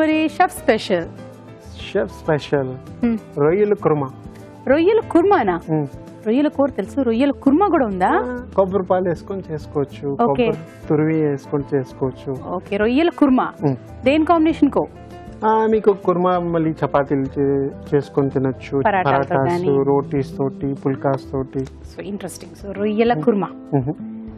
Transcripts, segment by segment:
మరి chef special రొయ్యల కుర్మా. రొయ్యల కుర్మానా? రొయ్యల కూర తెలుసు, రొయ్యల కుర్మా కూడా ఉందా? కొబ్బరి పాలు వేసుకొని చేసుకోవచ్చు, తురిమి వేసుకొని చేసుకోవచ్చు. ఓకే, రొయ్యల కుర్మా దేని కాంబినేషన్ కో? మీకు కుర్మా మళ్ళీ చపాతీలు చేసుకొని తినొచ్చు, పరాటాస్, రోటీస్ తోటి, పుల్కాస్ తోటి. So interesting. సో రొయ్యల కుర్మా.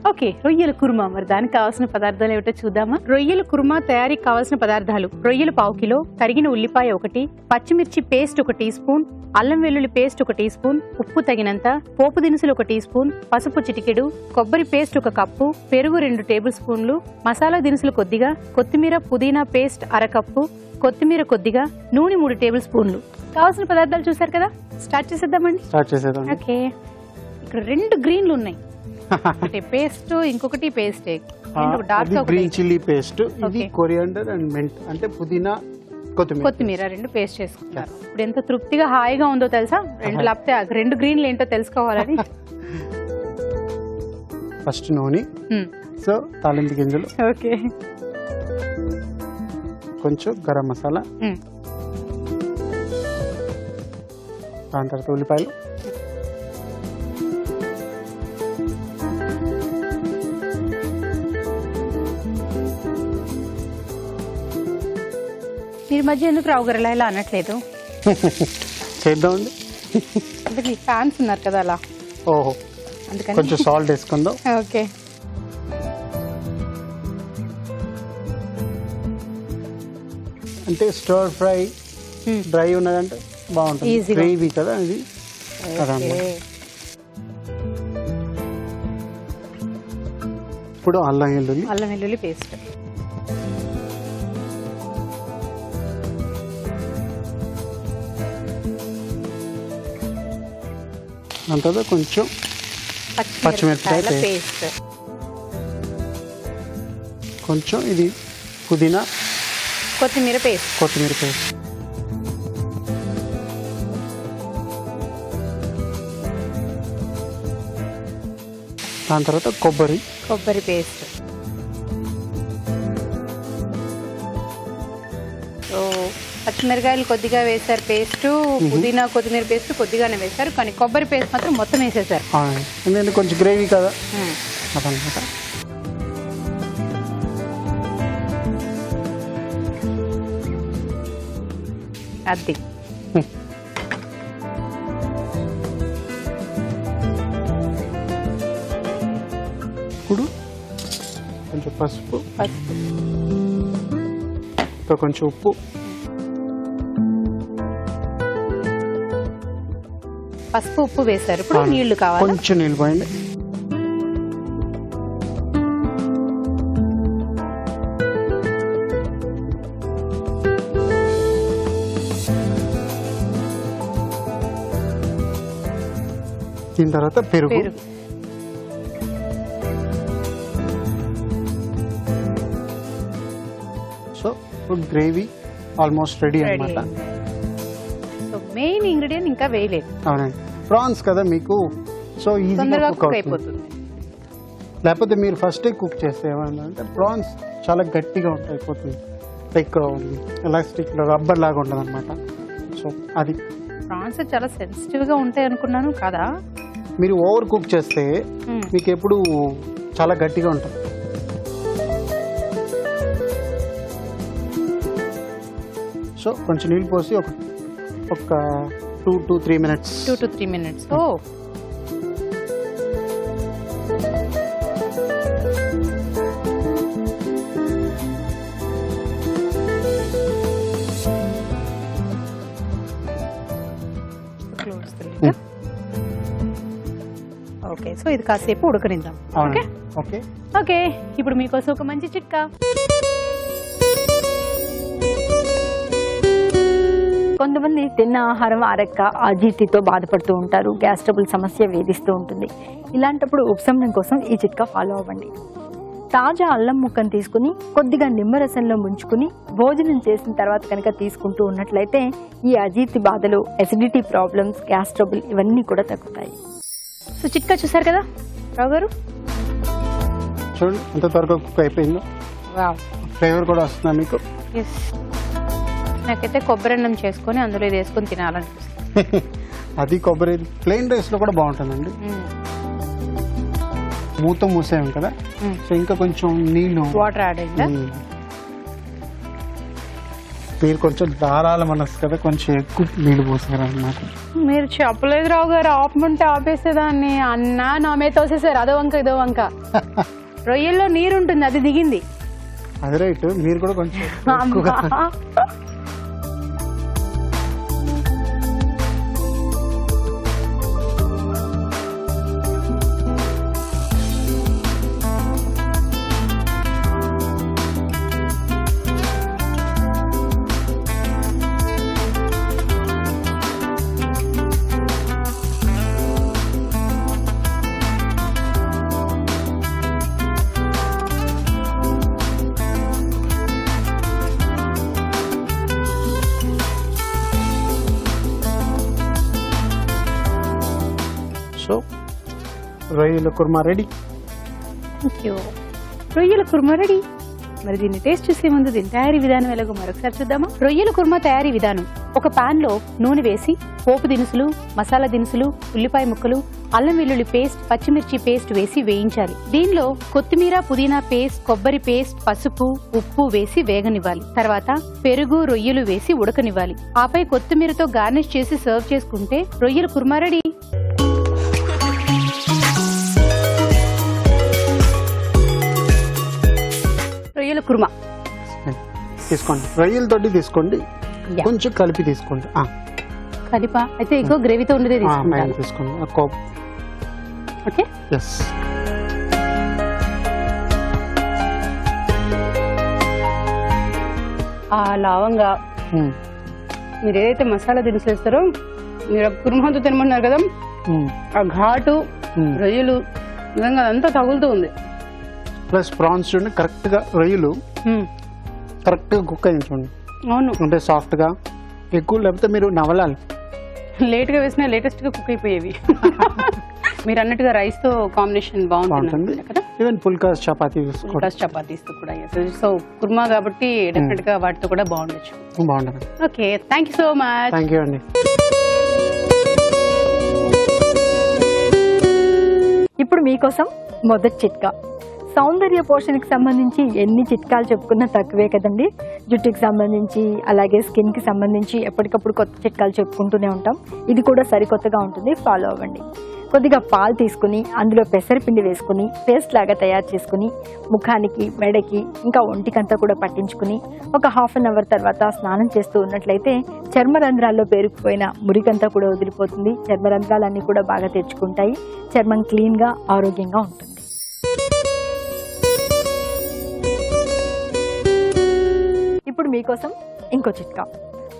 ఓకే, రొయ్యల కుర్మా. మరి దానికి కావాల్సిన పదార్థాలు ఏమిటో చూద్దామా? రొయ్యల కుర్మా తయారీకి కావాల్సిన పదార్థాలు: రొయ్యలు 1/2 కిలో, తరిగిన ఉల్లిపాయ 1, పచ్చిమిర్చి పేస్ట్ 1 టీ స్పూన్, అల్లం వెల్లుల్లి పేస్ట్ 1 టీ స్పూన్, ఉప్పు తగినంత, పోపు దినుసులు 1 టీ స్పూన్, పసుపు చిటికెడు, కొబ్బరి పేస్ట్ 1 కప్పు, పెరుగు 2 టేబుల్ స్పూన్లు, మసాలా దినుసులు కొద్దిగా, కొత్తిమీర పుదీనా పేస్ట్ 1/2 కప్పు, కొత్తిమీర కొద్దిగా, నూనె 3 టేబుల్ స్పూన్లు. కావాల్సిన పదార్థాలు చూసారు కదా, స్టార్ట్ చేసేద్దామండి. ఓకే, ఇక్కడ 2 గ్రీన్లు ఉన్నాయి. ఒకటి పేస్ట్, ఇంకొకటి పేస్ట్. గ్రీన్ చిల్లీ పేస్ట్, ఇది కొరియాండర్ అండ్ మెంట్ అంటే పుదీనా కొత్తిమీర 2 పేస్ట్ చేసుకుంటారు. ఇప్పుడు ఎంత తృప్తిగా హాయిగా ఉందో తెలుసా? 2 లేకపోతే 2 గ్రీన్లు ఏంటో తెలుసుకోవాలని. ఫస్ట్ నూనె, సో తాలింపు గింజలు, ఓకే, కొంచెం గరం మసాలా, దాని తర్వాత ఉల్లిపాయలు, మీరు మధ్య ఎందుకు రావు గారు ఇలా అనట్లేదు? చేద్దామండి, అంటే మీ ఫ్యాన్స్ ఉన్నారు కదా అలా. ఓహో, అందుకని కొంచెం సాల్ట్ వేసుకుందాం. ఓకే, అంటే స్టర్ ఫ్రై డ్రై ఉన్నదంటే బాగుంటుంది, గ్రేవీ కదా ఇది. ఇప్పుడు అల్లం వెల్లుల్లి పేస్ట్, దాని తర్వాత కొంచెం పచ్చిమిరపకాయ పేస్ట్, కొంచెం ఇది పుదీనా కొత్తిమీర పేస్ట్, దాని తర్వాత కొబ్బరి పేస్ట్. సో పచ్చిమిరకాయలు కొద్దిగా వేశారు పేస్ట్, పుదీనా కొత్తిమీర పేస్ట్ కొద్దిగానే వేశారు, కానీ కొబ్బరి పేస్ట్ మాత్రం మొత్తం వేసేసారు. ఎందుకంటే కొంచెం గ్రేవీ కదా అదనమాట. అది ఇప్పుడు కొంచెం పసుపు, కొంచెం ఉప్పు, ఉప్పు వేశారు. ఇప్పుడు నీళ్లు కావాలి, కొంచెం నీళ్ళు పోయండి. దీని తర్వాత పెరుగు. So food gravy almost ready అన్నమాట. సో మెయిన్ ఇంగ్రీడియంట్ ఇంకా వేయలేదు. అవునండి, ప్రాన్స్ కదా మీకు, సో ఈజీగా కుక్ అయిపోతుంది. లేకపోతే మీరు ఫస్టే కుక్ చేస్తే ఏమంటే ప్రాన్స్ చాలా గట్టిగా అయిపోతుంది, లైక్ ఎలాస్టిక్ రబ్బర్ లాగా ఉంటుంది అనమాట. సో అది ప్రాన్స్ చాలా సెన్సిటివ్ గా ఉంటాయి అనుకున్నాను కదా. మీరు ఓవర్ కుక్ చేస్తే మీకు ఎప్పుడు చాలా గట్టిగా ఉంటుంది. సో కొంచెం నీళ్ళు పోసి ఒక 2 to 3 minutes. 2 to 3 minutes. Oh. Close the lid. Okay, so ఇది కాసేపు ఉడకనిద్దాం. ఓకే ఓకే ఓకే, ఇప్పుడు మీకోసం ఒక మంచి చిట్కా. కొంతమంది తిన్న ఆహారం అరక్క అజీర్తితో బాధపడుతూ ఉంటారు, గ్యాస్ ట్రబుల్ సమస్య వేధిస్తూ ఉంటుంది. ఇలాంటప్పుడు ఉపశమనం కోసం ఈ చిట్కా ఫాలో అవ్వండి. తాజా అల్లం ముక్కను తీసుకుని కొద్దిగా నిమ్మరసంలో ముంచుకుని భోజనం చేసిన తర్వాత కనుక తీసుకుంటూ ఉన్నట్లయితే ఈ అజీర్తి బాధలు, ఎసిడిటీ ప్రాబ్లమ్స్, గ్యాస్ ట్రబుల్ ఇవన్నీ కూడా తగ్గుతాయి. సో చిట్కా చూసారు కదా రావు గారు. చూడండి ఎంత త్వరగా కుక్ అయిపోయిందో. ఫ్లేవర్ కూడా వస్తుందా మీకు? నాకైతే కొబ్బరి అన్నం చేసుకొని అందులో ఇది వేసుకొని తినాలనిపిస్తుంది. అది కొబ్బరి ప్లెయిన్ రైస్ లో కూడా బాగుంటుందండి. మూత మూసేయం కదా, సో ఇంకా కొంచెం నీళ్ళు వాటర్ యాడ్ అయిందా? మీరు కొంచెం ధారాళ మనసు కదా, కొంచెం ఎక్కువ నీళ్ళు పోసారు అన్నమాట. మీరు చెప్పలేదు రావు గారు, ఆపమంటే ఆపేసేదాన్ని. అన్నా నా మీద తోసేసారు, అదో వంక ఇదో వంక. రొయ్యల్లో నీరు ఉంటుంది, అది దిగింది. అది రైట్, మీరు కూడా కొంచెం రొయ్యల కుర్మా రెడీ. రొయ్యల కుర్మా రెడీ. మరి దీన్ని టేస్ట్ చూసే ముందు దీని తయారీ విధానం ఎలాగో మరొకసారి చూద్దామా. రొయ్యల కుర్మా తయారీ విధానం: ఒక పాన్ లో నూనె వేసి పోపు దినుసులు, మసాలా దినుసులు, ఉల్లిపాయ ముక్కలు, అల్లం వెల్లుల్లి పేస్ట్, పచ్చిమిర్చి పేస్ట్ వేసి వేయించాలి. దీనిలో కొత్తిమీర, పుదీనా పేస్ట్, కొబ్బరి పేస్ట్, పసుపు, ఉప్పు వేసి వేగనివ్వాలి. తర్వాత పెరుగు, రొయ్యలు వేసి ఉడకనివ్వాలి. ఆపై కొత్తిమీరతో గార్నిష్ చేసి సర్వ్ చేసుకుంటే రొయ్యల కుర్మా రెడీ. రొయ్యల కుర్మా తీసుకోండి, రొయ్యలతోటి తీసుకోండి, కొంచెం కలిపి తీసుకోండి. కలిపా అయితే ఎక్కువ గ్రేవీతో ఉండేది తీసుకోండి. ఓకే, ఆ లవంగా మీరు ఏదైతే మసాలా దినుసులు వేస్తారో, మీరు కుర్మాతో తినమన్నారు కదా, ఆ ఘాటు రొయ్యలు నిజంగా అదంతా తగులుతూ ఉంది. ప్లస్ ప్రాన్స్ చూడండి, కరెక్ట్ గా రొయ్యలు కరెక్ట్ గా కుక్ అయింది చూడండి. అవును, అంటే సాఫ్ట్ గా ఎక్కువ, లేకపోతే మీరు నవలాలి. లేట్ గా వేసినా లేటెస్ట్ గా కుక్ అయిపోయేవి. మీరు అన్నట్టుగా రైస్ తో కాంబినేషన్ బాగుంటుంది కదా. ఈవెన్ పుల్కా చపాతీ చపాతీస్ కూడా. సో కుర్మా కాబట్టి డెఫినెట్ గా వాటితో కూడా బాగుండొచ్చు. బాగుంటుంది. Okay, thank you so much. Thank you అండి. ఇప్పుడు మీకోసం మొదటి చిట్కా. సౌందర్య పోషణకి సంబంధించి ఎన్ని చిట్కాలు చెప్పుకున్నా తక్కువే కదండి. జుట్టుకి సంబంధించి, అలాగే స్కిన్కి సంబంధించి ఎప్పటికప్పుడు కొత్త చిట్కాలు చెప్పుకుంటూనే ఉంటాం. ఇది కూడా సరికొత్తగా ఉంటుంది, ఫాలో అవ్వండి. కొద్దిగా పాలు తీసుకుని అందులో పెసరపిండి వేసుకుని పేస్ట్ లాగా తయారు చేసుకుని ముఖానికి, మెడకి, ఇంకా ఒంటికంతా కూడా పట్టించుకుని ఒక హాఫ్ అన్ అవర్ తర్వాత స్నానం చేస్తూ ఉన్నట్లయితే చర్మరంధ్రాల్లో పేరుకుపోయిన మురికంతా కూడా వదిలిపోతుంది. చర్మరంధ్రాలన్నీ కూడా బాగా తెచ్చుకుంటాయి. చర్మం క్లీన్గా, ఆరోగ్యంగా ఉంటుంది. ఇప్పుడు మీకోసం ఇంకో చిట్కా.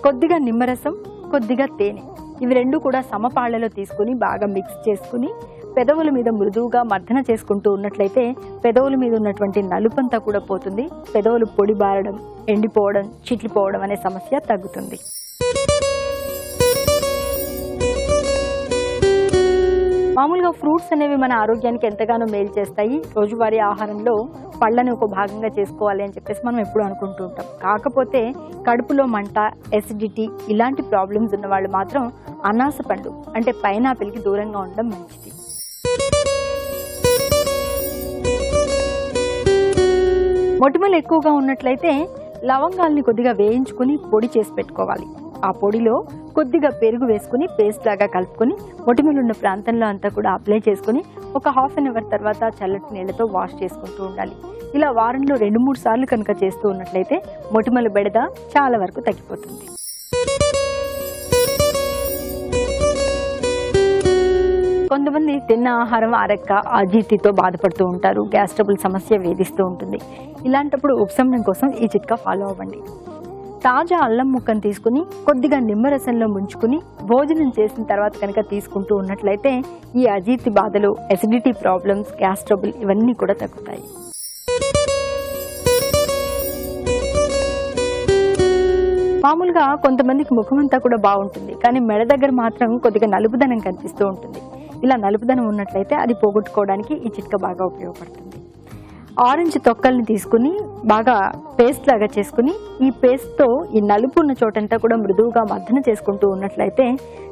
కొద్దిగా నిమ్మరసం, కొద్దిగా తేనె, ఇవి రెండు కూడా సమపాళ్లలో తీసుకుని బాగా మిక్స్ చేసుకుని పెదవుల మీద మృదువుగా మర్దన చేసుకుంటూ ఉన్నట్లయితే పెదవుల మీద ఉన్నటువంటి నలుపంతా కూడా పోతుంది. పెదవులు పొడిబారడం, ఎండిపోవడం, చిట్లిపోవడం అనే సమస్య తగ్గుతుంది. మామూలుగా ఫ్రూట్స్ అనేవి మన ఆరోగ్యానికి ఎంతగానో మేలు చేస్తాయి. రోజువారీ ఆహారంలో పళ్ళని ఒక భాగంగా చేసుకోవాలి అని చెప్పేసి మనం ఎప్పుడు అనుకుంటూ ఉంటాం. కాకపోతే కడుపులో మంట, ఎసిడిటీ ఇలాంటి ప్రాబ్లమ్స్ ఉన్న వాళ్ళు మాత్రం అనాస పండు అంటే పైనాపిల్కి దూరంగా ఉండడం మంచిది. మొటిమలు ఎక్కువగా ఉన్నట్లయితే లవంగాల్ని కొద్దిగా వేయించుకుని పొడి చేసి పెట్టుకోవాలి. ఆ పొడిలో కొద్దిగా పెరుగు వేసుకుని పేస్ట్ లాగా కలుపుకొని మొటిమలున్న ప్రాంతంలో అంతా కూడా అప్లై చేసుకుని ఒక హాఫ్ అన్ అవర్ తర్వాత చల్లటి నీళ్లతో వాష్ చేసుకుంటూ ఉండాలి. ఇలా వారంలో 2-3 సార్లు కనుక చేస్తూ ఉన్నట్లయితే మొటిమల బెడద చాలా వరకు తగ్గిపోతుంది. కొంతమంది తిన్న ఆహారం అరక్క, అజీర్తితో బాధపడుతూ ఉంటారు. గ్యాస్ ట్రబుల్ సమస్య వేధిస్తూ ఉంటుంది. ఇలాంటప్పుడు ఉపశమనం కోసం ఈ చిట్కా ఫాలో అవ్వండి. తాజా అల్లం ముక్కను తీసుకుని కొద్దిగా నిమ్మరసంలో ముంచుకుని భోజనం చేసిన తర్వాత కనుక తీసుకుంటూ ఉన్నట్లయితే ఈ అజీర్తి బాధలు, ఎసిడిటీ ప్రాబ్లమ్స్, గ్యాస్ ట్రబుల్ ఇవన్నీ కూడా తగ్గుతాయి. మామూలుగా కొంతమందికి ముఖమంతా కూడా బాగుంటుంది, కానీ మెడ దగ్గర మాత్రం కొద్దిగా నలుపుదనం కనిపిస్తూ ఉంటుంది. ఇలా నలుపుదనం ఉన్నట్లయితే అది పోగొట్టుకోవడానికి ఈ చిట్కా బాగా ఉపయోగపడుతుంది. ఆరెంజ్ తొక్కల్ని తీసుకుని బాగా పేస్ట్ లాగా చేసుకుని ఈ పేస్ట్తో ఈ నలుపు ఉన్న చోటంతా కూడా మృదువుగా మర్దన చేసుకుంటూ ఉన్నట్లయితే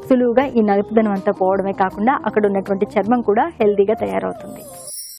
సులువుగా ఈ నలుపుదనం అంతా పోవడమే కాకుండా అక్కడ ఉన్నటువంటి చర్మం కూడా హెల్దీగా తయారవుతుంది.